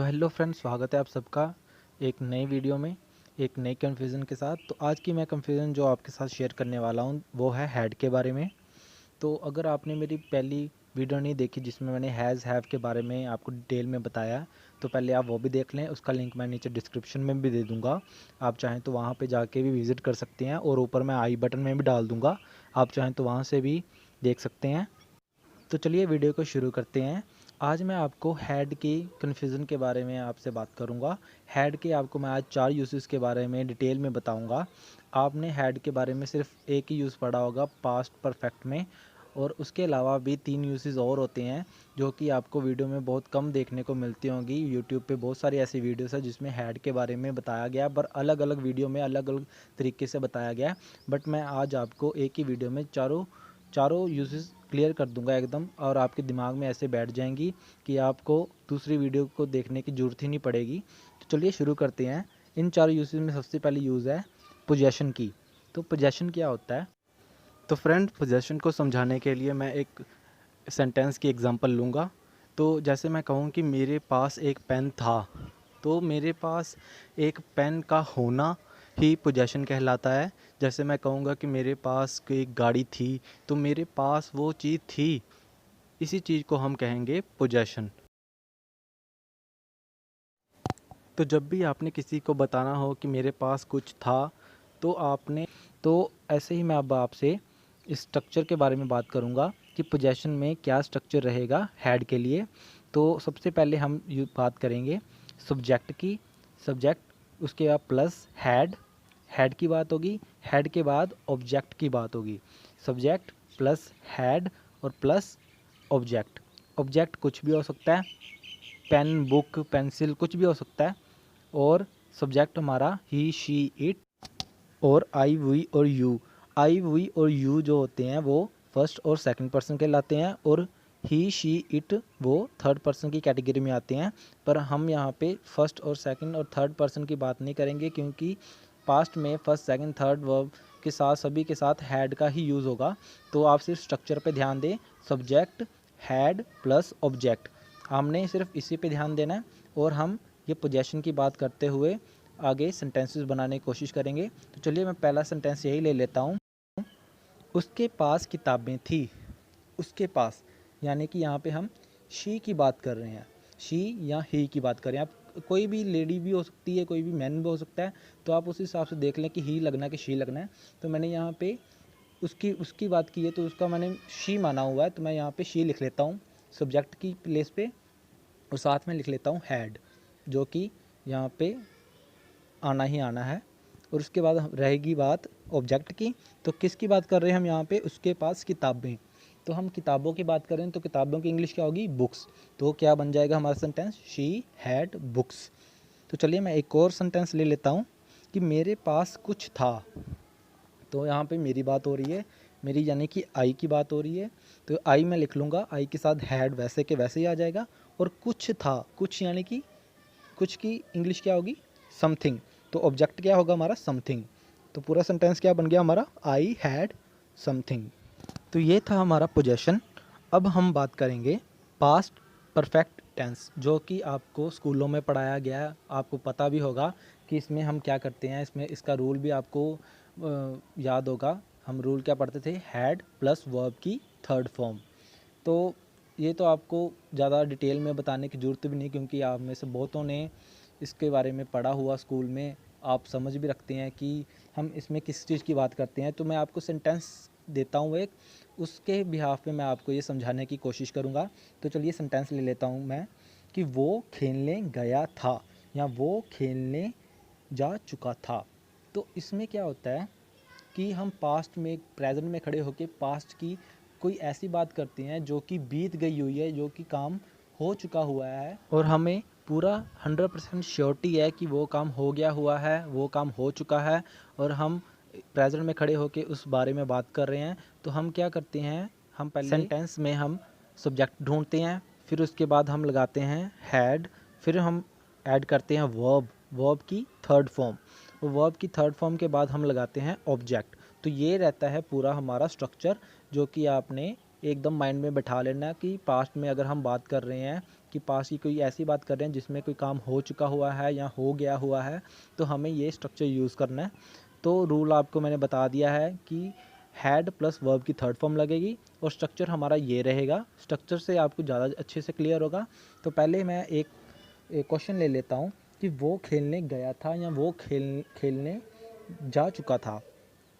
तो hello friends, स्वागत है आप सबका एक नई वीडियो में एक नई कन्फ्यूज़न के साथ। तो आज की मैं कन्फ्यूज़न जो आपके साथ शेयर करने वाला हूँ वो है हैड के बारे में। तो अगर आपने मेरी पहली वीडियो नहीं देखी जिसमें मैंने हैज़ हैव के बारे में आपको डिटेल में बताया, तो पहले आप वो भी देख लें। उसका लिंक मैं नीचे डिस्क्रिप्शन में भी दे दूँगा। आप चाहें तो वहाँ पर जाके भी विज़िट कर सकते हैं और ऊपर मैं आई बटन में भी डाल दूँगा, आप चाहें तो वहाँ से भी देख सकते हैं। तो चलिए वीडियो को शुरू करते हैं। आज मैं आपको हैड की कन्फ्यूज़न के बारे में आपसे बात करूंगा। हैड के आपको मैं आज 4 यूसेस के बारे में डिटेल में बताऊंगा। आपने हैड के बारे में सिर्फ एक ही यूज़ पढ़ा होगा पास्ट परफेक्ट में, और उसके अलावा भी 3 यूसेस और होते हैं जो कि आपको वीडियो में बहुत कम देखने को मिलती होंगी। यूट्यूब पे बहुत सारी ऐसी वीडियोस है जिसमें हैड के बारे में बताया गया, पर अलग अलग वीडियो में अलग अलग तरीके से बताया गया। बट मैं आज आपको एक ही वीडियो में चारों यूसेस क्लियर कर दूंगा एकदम, और आपके दिमाग में ऐसे बैठ जाएंगी कि आपको दूसरी वीडियो को देखने की ज़रूरत ही नहीं पड़ेगी। तो चलिए शुरू करते हैं। इन चारों यूसेस में सबसे पहली यूज़ है पोजेशन की। तो पोजेशन क्या होता है? तो फ्रेंड, पोजेशन को समझाने के लिए मैं एक सेंटेंस की एग्जांपल लूँगा। तो जैसे मैं कहूँ कि मेरे पास एक पेन था, तो मेरे पास एक पेन का होना ही पोजेशन कहलाता है। जैसे मैं कहूँगा कि मेरे पास एक गाड़ी थी, तो मेरे पास वो चीज़ थी, इसी चीज़ को हम कहेंगे पोजेशन। तो जब भी आपने किसी को बताना हो कि मेरे पास कुछ था, तो आपने तो ऐसे ही मैं अब आपसे इस स्ट्रक्चर के बारे में बात करूंगा कि पोजेशन में क्या स्ट्रक्चर रहेगा हैड के लिए। तो सबसे पहले हम बात करेंगे सब्जेक्ट की। सब्जेक्ट, उसके बाद प्लस हैड, हैड की बात होगी। हैड के बाद ऑब्जेक्ट की बात होगी। सब्जेक्ट प्लस हैड और प्लस ऑब्जेक्ट। ऑब्जेक्ट कुछ भी हो सकता है, पेन, बुक, पेंसिल, कुछ भी हो सकता है। और सब्जेक्ट हमारा ही, शी, इट और आई, वी और यू। आई, वी और यू जो होते हैं वो फर्स्ट और सेकंड पर्सन के लाते हैं, और ही, शी, इट वो थर्ड पर्सन की कैटेगरी में आते हैं। पर हम यहाँ पे फर्स्ट और सेकंड और थर्ड पर्सन की बात नहीं करेंगे, क्योंकि पास्ट में फर्स्ट सेकंड थर्ड वर्ब के साथ सभी के साथ हैड का ही यूज़ होगा। तो आप सिर्फ स्ट्रक्चर पे ध्यान दें, सब्जेक्ट हैड प्लस ऑब्जेक्ट, हमने सिर्फ इसी पे ध्यान देना है। और हम ये पोजेशन की बात करते हुए आगे सेंटेंसेस बनाने की कोशिश करेंगे। तो चलिए मैं पहला सेंटेंस यही ले लेता हूँ। उसके पास किताबें थी। उसके पास यानी कि यहाँ पे हम शी की बात कर रहे हैं, शी या ही की बात कर रहे हैं। आप कोई भी लेडी भी हो सकती है, कोई भी मैन भी हो सकता है, तो आप उस हिसाब से देख लें कि ही लगना है कि शी लगना है। तो मैंने यहाँ पे उसकी बात की है, तो उसका मैंने शी माना हुआ है, तो मैं यहाँ पे शी लिख लेता हूँ सब्जेक्ट की प्लेस पे, और साथ में लिख लेता हूँ हैड, जो कि यहाँ पे आना ही आना है। और उसके बाद रहेगी बात ऑब्जेक्ट की। तो किसकी बात कर रहे हैं हम यहाँ पे? उसके पास किताबें। तो हम किताबों की बात करें तो किताबों की इंग्लिश क्या होगी? बुक्स। तो क्या बन जाएगा हमारा सेंटेंस? She had books. तो चलिए मैं एक और सेंटेंस ले लेता हूँ कि मेरे पास कुछ था। तो यहाँ पे मेरी बात हो रही है, मेरी यानी कि आई की बात हो रही है। तो आई मैं लिख लूँगा, आई के साथ हैड वैसे के वैसे ही आ जाएगा। और कुछ था, कुछ यानी कि कुछ की इंग्लिश क्या होगी? समथिंग। तो ऑब्जेक्ट क्या होगा हमारा? समथिंग। तो पूरा सेंटेंस क्या बन गया हमारा? I had something. तो ये था हमारा पोजेशन। अब हम बात करेंगे पास्ट परफेक्ट टेंस, जो कि आपको स्कूलों में पढ़ाया गया है, आपको पता भी होगा कि इसमें हम क्या करते हैं। इसमें इसका रूल भी आपको याद होगा। हम रूल क्या पढ़ते थे? हैड प्लस वर्ब की थर्ड फॉर्म। तो ये तो आपको ज़्यादा डिटेल में बताने की ज़रूरत भी नहीं, क्योंकि आप में से बहुतों ने इसके बारे में पढ़ा हुआ स्कूल में, आप समझ भी रखते हैं कि हम इसमें किस चीज़ की बात करते हैं। तो मैं आपको सेंटेंस देता हूँ एक, उसके बिहाफ पे मैं आपको ये समझाने की कोशिश करूँगा। तो चलिए सेंटेंस ले लेता हूँ मैं कि वो खेलने गया था, या वो खेलने जा चुका था। तो इसमें क्या होता है कि हम पास्ट में प्रेजेंट में खड़े होकर पास्ट की कोई ऐसी बात करते हैं जो कि बीत गई हुई है, जो कि काम हो चुका हुआ है, और हमें पूरा 100% श्योरिटी है कि वो काम हो गया हुआ है, वो काम हो चुका है, और हम प्रेजेंट में खड़े होकर उस बारे में बात कर रहे हैं। तो हम क्या करते हैं, हम पहले सेंटेंस में हम सब्जेक्ट ढूंढते हैं, फिर उसके बाद हम लगाते हैं हैड, फिर हम ऐड करते हैं वर्ब, वर्ब की थर्ड फॉर्म, और वर्ब की थर्ड फॉर्म के बाद हम लगाते हैं ऑब्जेक्ट। तो ये रहता है पूरा हमारा स्ट्रक्चर, जो कि आपने एकदम माइंड में बैठा लेना कि पास्ट में अगर हम बात कर रहे हैं कि पास्ट की कोई ऐसी बात कर रहे हैं जिसमें कोई काम हो चुका हुआ है या हो गया हुआ है, तो हमें ये स्ट्रक्चर यूज़ करना है। तो रूल आपको मैंने बता दिया है कि हैड प्लस वर्ब की थर्ड फॉर्म लगेगी और स्ट्रक्चर हमारा ये रहेगा। स्ट्रक्चर से आपको ज़्यादा अच्छे से क्लियर होगा। तो पहले मैं एक क्वेश्चन ले लेता हूँ कि वो खेलने गया था या वो खेलने जा चुका था।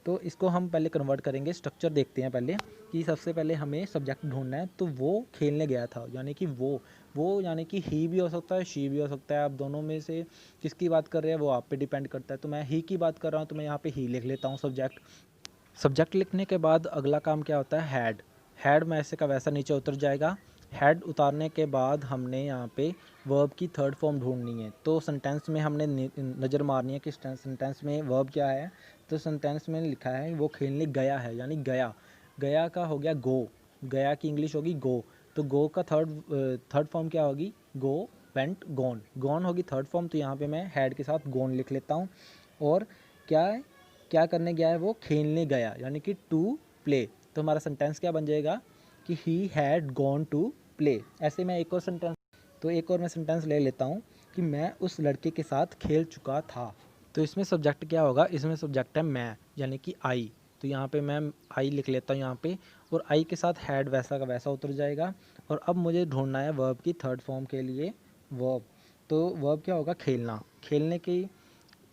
तो इसको हम पहले कन्वर्ट करेंगे। स्ट्रक्चर देखते हैं पहले कि सबसे पहले हमें सब्जेक्ट ढूंढना है। तो वो खेलने गया था यानी कि वो यानी कि ही भी हो सकता है, शी भी हो सकता है। आप दोनों में से किसकी बात कर रहे हैं वो आप पे डिपेंड करता है। तो मैं ही की बात कर रहा हूँ तो मैं यहाँ पे ही लिख लेता हूँ सब्जेक्ट लिखने के बाद अगला काम क्या होता है, हैड में ऐसे का वैसा नीचे उतर जाएगा। हैड उतारने के बाद हमने यहाँ पे वर्ब की थर्ड फॉर्म ढूंढनी है। तो सेंटेंस में हमने नज़र मारनी है कि सेंटेंस में वर्ब क्या है। तो सेंटेंस में लिखा है वो खेलने गया है, यानी गया का हो गया गो। गया की इंग्लिश होगी गो। तो गो का थर्ड फॉर्म क्या होगी, गो, वेंट, गॉन होगी थर्ड फॉर्म। तो यहाँ पे मैं हैड के साथ गॉन लिख लेता हूँ। और क्या करने गया है, वो खेलने गया यानी कि टू प्ले। तो हमारा सेंटेंस क्या बन जाएगा कि he had gone to play. ऐसे मैं एक और मैं सेंटेंस ले लेता हूँ कि मैं उस लड़के के साथ खेल चुका था। तो इसमें सब्जेक्ट क्या होगा, इसमें सब्जेक्ट है मैं यानी कि आई। तो यहाँ पे मैं आई लिख लेता हूँ यहाँ पे, और आई के साथ हैड वैसा का वैसा उतर जाएगा। और अब मुझे ढूंढना है वर्ब की थर्ड फॉर्म के लिए वर्ब। तो वर्ब क्या होगा, खेलने की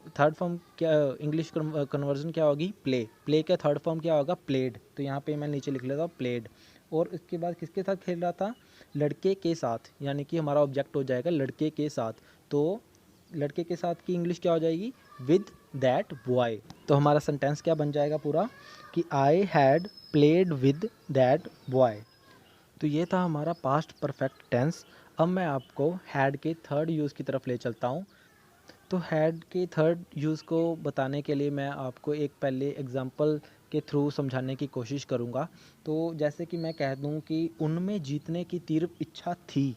थर्ड फॉर्म क्या, इंग्लिश कन्वर्जन क्या होगी, प्ले का थर्ड फॉर्म क्या होगा, प्लेड। तो यहाँ पे मैं नीचे लिख लेता हूँ प्लेड। और इसके बाद किसके साथ खेल रहा था, लड़के के साथ, यानी कि हमारा ऑब्जेक्ट हो जाएगा लड़के के साथ। तो लड़के के साथ की इंग्लिश क्या हो जाएगी, विद दैट बॉय। तो हमारा सेंटेंस क्या बन जाएगा पूरा कि I had played with that boy. तो ये था हमारा पास्ट परफेक्ट टेंस। अब मैं आपको हैड के थर्ड यूज़ की तरफ ले चलता हूँ। तो हैड के थर्ड यूज़ को बताने के लिए मैं आपको एक पहले एग्जांपल के थ्रू समझाने की कोशिश करूँगा। तो जैसे कि मैं कह दूँ कि उनमें जीतने की तीव्र इच्छा थी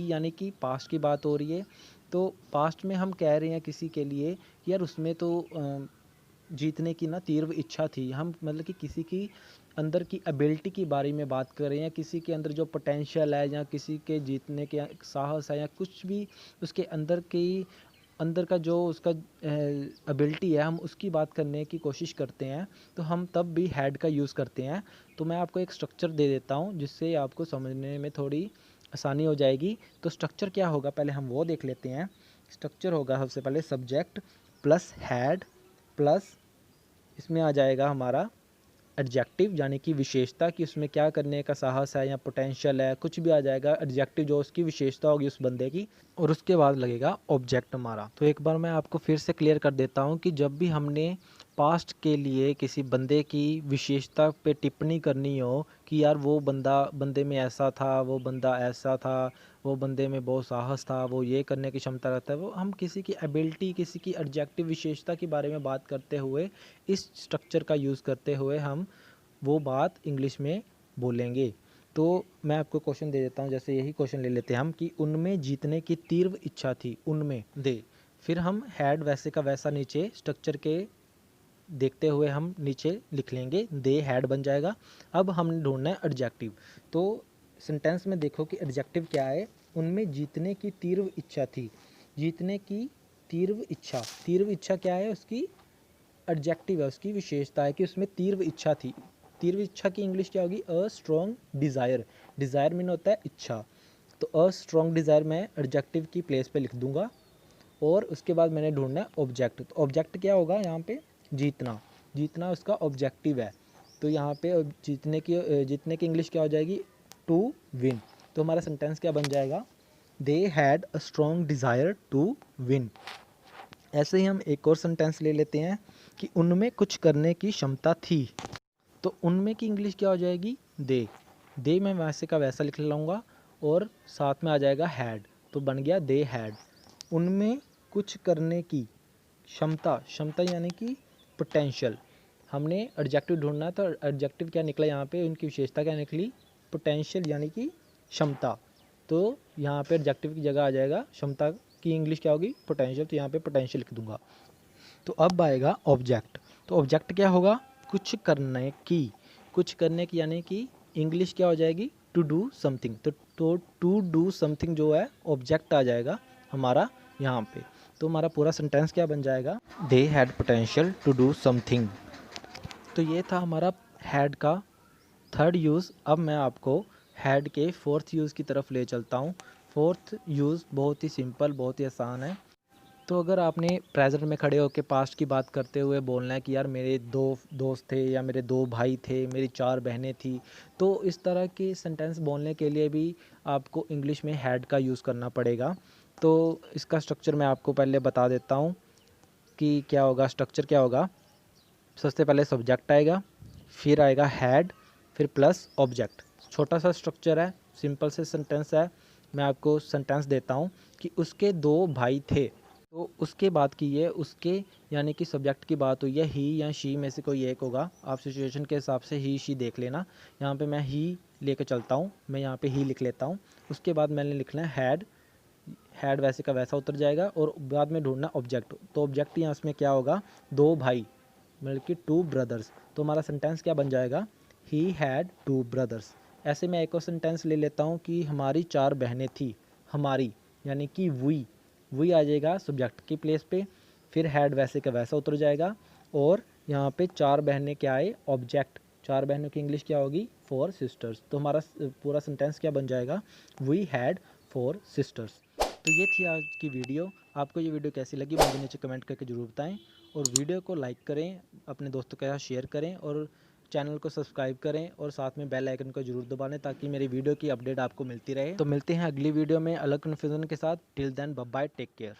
यानी कि पास्ट की बात हो रही है। तो पास्ट में हम कह रहे हैं किसी के लिए कि यार उसमें तो जीतने की ना तीव्र इच्छा थी। हम मतलब कि किसी की अंदर की एबिलिटी के बारे में बात कर रहे हैं, किसी के अंदर जो पोटेंशियल है या किसी के जीतने के साहस है या कुछ भी उसके अंदर का जो उसका एबिलिटी है, हम उसकी बात करने की कोशिश करते हैं। तो हम तब भी हैड का यूज़ करते हैं। तो मैं आपको एक स्ट्रक्चर दे देता हूँ जिससे आपको समझने में थोड़ी आसानी हो जाएगी। तो स्ट्रक्चर क्या होगा पहले हम वो देख लेते हैं। स्ट्रक्चर होगा सबसे पहले सब्जेक्ट प्लस हैड प्लस इसमें आ जाएगा हमारा एडजेक्टिव यानी कि विशेषता कि उसमें क्या करने का साहस है या पोटेंशियल है, कुछ भी आ जाएगा एडजेक्टिव जो उसकी विशेषता होगी उस बंदे की। और उसके बाद लगेगा ऑब्जेक्ट हमारा। तो एक बार मैं आपको फिर से क्लियर कर देता हूँ कि जब भी हमने पास्ट के लिए किसी बंदे की विशेषता पे टिप्पणी करनी हो कि यार वो बंदे में ऐसा था, वो बंदा ऐसा था, वो बंदे में बहुत साहस था, वो ये करने की क्षमता रखता है, वो हम किसी की एबिलिटी, किसी की एडजेक्टिव विशेषता के बारे में बात करते हुए इस स्ट्रक्चर का यूज़ करते हुए हम वो बात इंग्लिश में बोलेंगे। तो मैं आपको क्वेश्चन दे देता हूँ, जैसे यही क्वेश्चन ले लेते हैं हम कि उनमें जीतने की तीव्र इच्छा थी, उनमें दे, फिर हम हैड वैसे का वैसा नीचे स्ट्रक्चर के देखते हुए हम नीचे लिख लेंगे, दे हैड बन जाएगा। अब हमने ढूंढना है एडजेक्टिव। तो सेंटेंस में देखो कि एडजेक्टिव क्या है, उनमें जीतने की तीव्र इच्छा थी। जीतने की तीव्र इच्छा क्या है, उसकी एडजेक्टिव है, उसकी विशेषता है कि उसमें तीव्र इच्छा थी। तीव्र इच्छा की इंग्लिश क्या होगी, अ स्ट्रॉन्ग डिज़ायर। डिज़ायर मीन होता है इच्छा। तो अ स्ट्रॉन्ग डिज़ायर मैं एडजेक्टिव की प्लेस पे लिख दूंगा। और उसके बाद मैंने ढूंढना है ऑब्जेक्ट। तो ऑब्जेक्ट क्या होगा यहाँ पे, जीतना उसका ऑब्जेक्टिव है। तो यहाँ पे जीतने की इंग्लिश क्या हो जाएगी, टू विन। तो हमारा सेंटेंस क्या बन जाएगा, they had a strong desire to win. ऐसे ही हम एक और सेंटेंस ले लेते हैं कि उनमें कुछ करने की क्षमता थी। तो उनमें की इंग्लिश क्या हो जाएगी, दे मैं वैसे का वैसा लिख लूँगा और साथ में आ जाएगा हैड। तो बन गया दे हैड। उनमें कुछ करने की क्षमता यानी कि पोटेंशियल। हमने एडजेक्टिव ढूंढना है तो एडजेक्टिव क्या निकला यहाँ पे, उनकी विशेषता क्या निकली, पोटेंशियल यानी कि क्षमता। तो यहाँ पे एडजेक्टिव की जगह आ जाएगा क्षमता की इंग्लिश क्या होगी, पोटेंशियल। तो यहाँ पे पोटेंशियल लिख दूंगा। तो अब आएगा ऑब्जेक्ट। तो ऑब्जेक्ट क्या होगा, कुछ करने की यानी कि इंग्लिश क्या हो जाएगी, टू डू समथिंग। तो टू डू समथिंग जो है ऑब्जेक्ट आ जाएगा हमारा यहाँ पे। तो हमारा पूरा सेंटेंस क्या बन जाएगा, they had potential to do something. तो ये था हमारा हैड का थर्ड यूज़। अब मैं आपको हैड के फोर्थ यूज़ की तरफ ले चलता हूँ। फोर्थ यूज़ बहुत ही सिंपल, बहुत ही आसान है। तो अगर आपने प्रेजेंट में खड़े होकर पास्ट की बात करते हुए बोलना है कि यार मेरे 2 दोस्त थे, या मेरे 2 भाई थे, मेरी 4 बहनें थी, तो इस तरह की सेंटेंस बोलने के लिए भी आपको इंग्लिश में हैड का यूज़ करना पड़ेगा। तो इसका स्ट्रक्चर मैं आपको पहले बता देता हूँ कि क्या होगा, स्ट्रक्चर क्या होगा। सबसे पहले सब्जेक्ट आएगा, फिर आएगा हैड, फिर प्लस ऑब्जेक्ट। छोटा सा स्ट्रक्चर है, सिंपल से सेंटेंस है। मैं आपको सेंटेंस देता हूँ कि उसके 2 भाई थे। तो उसके बात की है, उसके यानी कि सब्जेक्ट की बात हुई है, ही या शी में से कोई एक होगा। आप सिचुएशन के हिसाब से ही शी देख लेना। यहाँ पे मैं ही लेके चलता हूँ, मैं यहाँ पे ही लिख लेता हूँ। उसके बाद मैंने लिखना है हैड, हैड वैसे का वैसा उतर जाएगा, और बाद में ढूंढना ऑब्जेक्ट। तो ऑब्जेक्ट यहाँ इसमें क्या होगा, 2 भाई, मतलब कि 2 ब्रदर्स। तो हमारा सेंटेंस क्या बन जाएगा, ही हैड 2 ब्रदर्स। ऐसे मैं एक और सेंटेंस ले लेता हूँ कि हमारी 4 बहनें थी। हमारी यानी कि वी आ जाएगा सब्जेक्ट की प्लेस पे, फिर हैड वैसे का वैसा उतर जाएगा, और यहाँ पे 4 बहनें क्या आए, ऑब्जेक्ट। 4 बहनों की इंग्लिश क्या होगी, 4 सिस्टर्स। तो हमारा पूरा सेंटेंस क्या बन जाएगा, वी हैड 4 सिस्टर्स। तो ये थी आज की वीडियो। आपको ये वीडियो कैसी लगी मुझे नीचे कमेंट करके ज़रूर बताएं, और वीडियो को लाइक करें, अपने दोस्तों के साथ शेयर करें, और चैनल को सब्सक्राइब करें, और साथ में बेल आइकन को जरूर दबा लें ताकि मेरी वीडियो की अपडेट आपको मिलती रहे। तो मिलते हैं अगली वीडियो में अलग कन्फ्यूजन के साथ। Till then bye bye, take care.